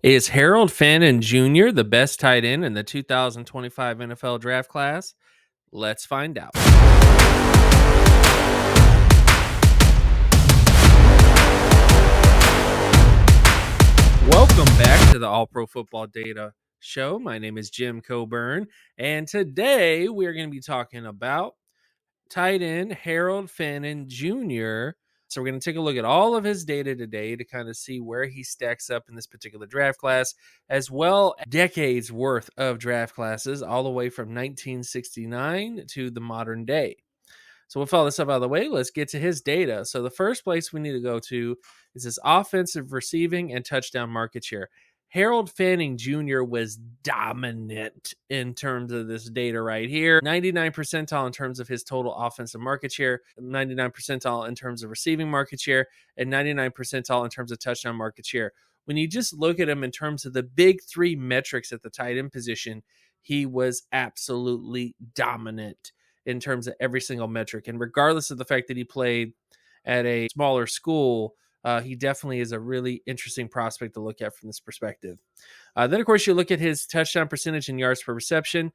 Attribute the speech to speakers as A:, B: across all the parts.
A: Is Harold Fannin Jr. the best tight end in the 2025 NFL draft class? Let's find out. Welcome back to the All Pro Football Data Show. My name is Jim Cobern, and today we're going to be talking about tight end Harold Fannin Jr. So we're going to take a look at all of his data today to kind of see where he stacks up in this particular draft class, as well as decades worth of draft classes, all the way from 1969 to the modern day. So with all this stuff out of the way, let's get to his data. So the first place we need to go to is his offensive receiving and touchdown market share. Harold Fanning Jr. was dominant in terms of this data right here. 99 percentile in terms of his total offensive market share, 99 percentile in terms of receiving market share, and 99 percentile in terms of touchdown market share. When you just look at him in terms of the big three metrics at the tight end position, he was absolutely dominant in terms of every single metric. And regardless of the fact that he played at a smaller school, he definitely is a really interesting prospect to look at from this perspective. Then, of course, you look at his touchdown percentage and yards per reception.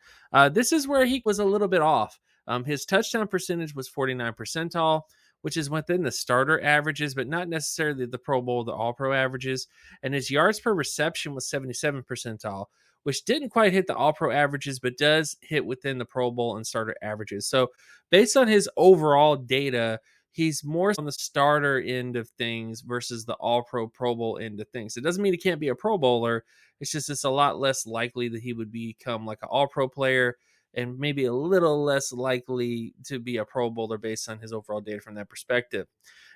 A: This is where he was a little bit off. His touchdown percentage was 49 percentile, which is within the starter averages, but not necessarily the Pro Bowl, the All-Pro averages. And his yards per reception was 77 percentile, which didn't quite hit the All-Pro averages, but does hit within the Pro Bowl and starter averages. So based on his overall data, he's more on the starter end of things versus the All-Pro Pro Bowl end of things. It doesn't mean he can't be a Pro Bowler. It's just it's a lot less likely that he would become like an All-Pro player and maybe a little less likely to be a Pro Bowler based on his overall data from that perspective.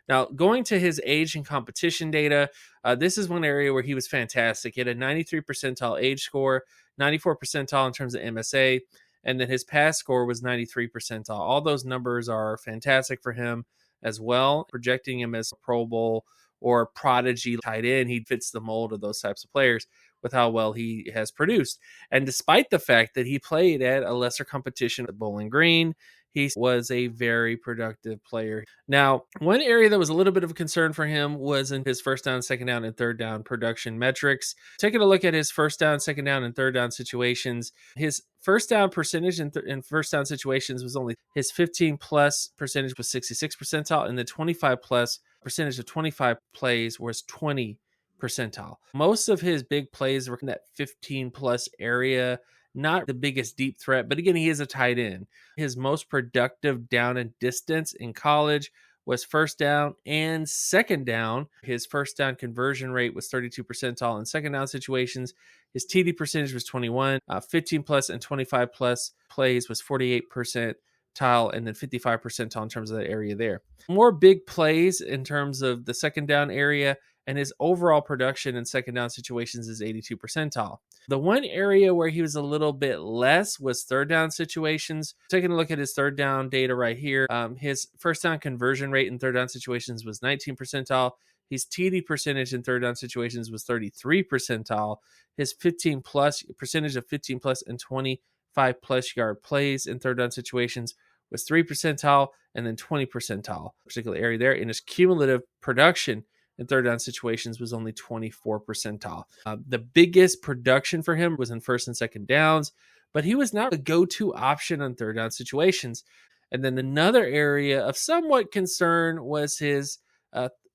A: Now, going to his age and competition data, this is one area where he was fantastic. He had a 93 percentile age score, 94 percentile in terms of MSA, and then his pass score was 93 percentile. All those numbers are fantastic for him as well. Projecting him as a Pro Bowl or prodigy tight end, he fits the mold of those types of players with how well he has produced. And despite the fact that he played at a lesser competition at Bowling Green, he was a very productive player. Now, one area that was a little bit of a concern for him was in his first down, second down, and third down production metrics. Taking a look at his first down, second down, and third down situations, his first down percentage in first down situations was only his 15 plus percentage was 66 percentile, and the 25 plus percentage of 25 plays was 20 percentile. Most of his big plays were in that 15 plus area, not the biggest deep threat, but again, he is a tight end. His most productive down and distance in college was first down and second down. His first down conversion rate was 32 percentile in second down situations. His TD percentage was 21, 15 plus and 25 plus plays was 48 percentile, and then 55 percentile in terms of that area there. More big plays in terms of the second down area, and his overall production in second down situations is 82 percentile. The one area where he was a little bit less was third down situations. Taking a look at his third down data right here, his first down conversion rate in third down situations was 19 percentile. His TD percentage in third down situations was 33 percentile. His 15 plus percentage of 15 plus and 25 plus yard plays in third down situations was 3 percentile and then 20 percentile, particular area there. In his cumulative production in third down situations was only 24 percentile. The biggest production for him was in first and second downs, but he was not a go-to option on third down situations. And then another area of somewhat concern was his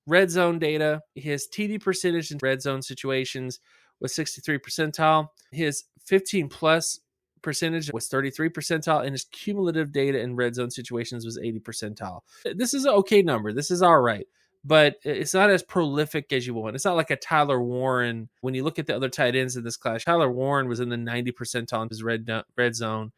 A: red zone data. His TD percentage in red zone situations was 63 percentile. His 15 plus percentage was 33 percentile, and his cumulative data in red zone situations was 80 percentile. This is an okay number. This is all right, but it's not as prolific as you want. It's not like a Tyler Warren. When you look at the other tight ends in this class, Tyler Warren was in the 90 percentile in his red zone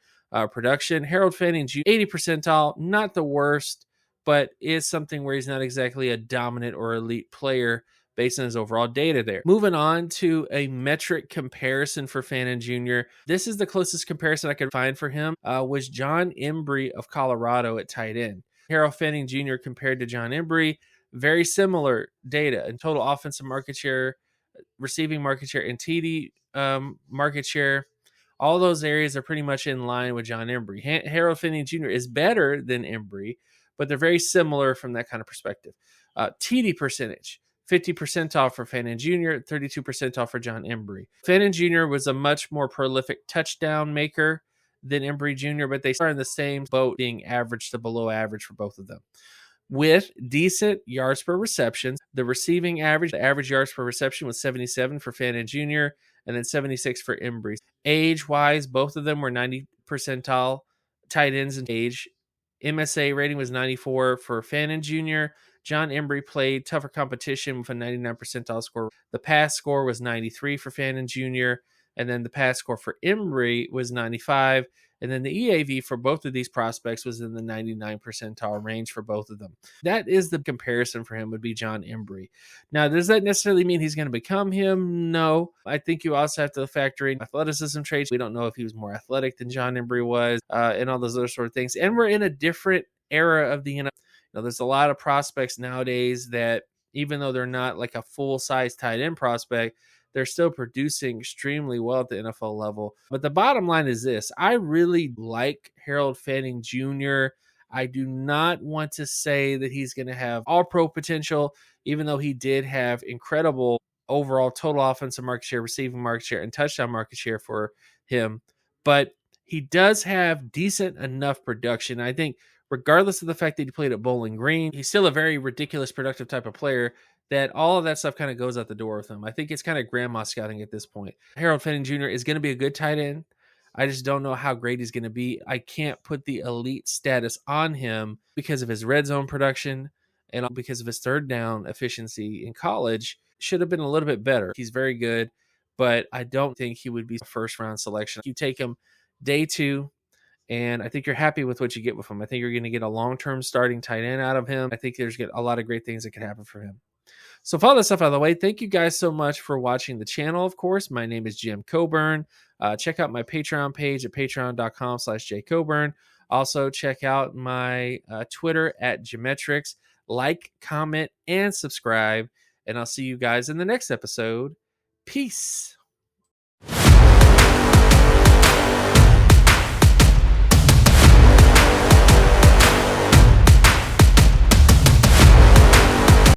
A: production. Harold Fanning Jr., 80 percentile, not the worst, but is something where he's not exactly a dominant or elite player based on his overall data there. Moving on to a metric comparison for Fannin Jr. This is the closest comparison I could find for him, was John Embry of Colorado at tight end. Harold Fannin Jr. compared to John Embry, very similar data in total offensive market share, receiving market share, and TD market share. All those areas are pretty much in line with John Embry. Harold Fannin Jr. is better than Embry, but they're very similar from that kind of perspective. TD percentage, 50 percentile for Fannin Jr., 32 percentile for John Embry. Fannin Jr. was a much more prolific touchdown maker than Embry Jr., but they are in the same boat, being average to below average for both of them. With decent yards per reception, the average yards per reception was 77 for Fannin Jr. and then 76 for Embry. Age-wise, both of them were 90 percentile tight ends in age. MSA rating was 94 for Fannin Jr. John Embry played tougher competition with a 99 percentile score. The pass score was 93 for Fannin Jr., and then the pass score for Embry was 95. And then the EAV for both of these prospects was in the 99 percentile range for both of them. That is the comparison for him, would be John Embry. Now, does that necessarily mean he's going to become him? No. I think you also have to factor in athleticism traits. We don't know if he was more athletic than John Embry was, and all those other sort of things. And we're in a different era of the NFL. There's a lot of prospects nowadays that, even though they're not like a full-size tight end prospect, they're still producing extremely well at the NFL level. But the bottom line is this: I really like Harold Fannin Jr. I do not want to say that he's going to have all-pro potential, even though he did have incredible overall total offensive market share, receiving market share, and touchdown market share for him. But he does have decent enough production. I think regardless of the fact that he played at Bowling Green, he's still a very ridiculous productive type of player, that all of that stuff kind of goes out the door with him. I think it's kind of grandma scouting at this point. Harold Fannin Jr. is going to be a good tight end. I just don't know how great he's going to be. I can't put the elite status on him because of his red zone production and because of his third down efficiency in college. Should have been a little bit better. He's very good, but I don't think he would be a first round selection. You take him day 2, and I think you're happy with what you get with him. I think you're going to get a long-term starting tight end out of him. I think there's a lot of great things that can happen for him. So, with all that stuff out of the way, thank you guys so much for watching the channel. Of course, my name is Jim Cobern. Check out my Patreon page at patreon.com/jcoburn. Also, check out my Twitter at Geometrics. Like, comment, and subscribe. And I'll see you guys in the next episode. Peace.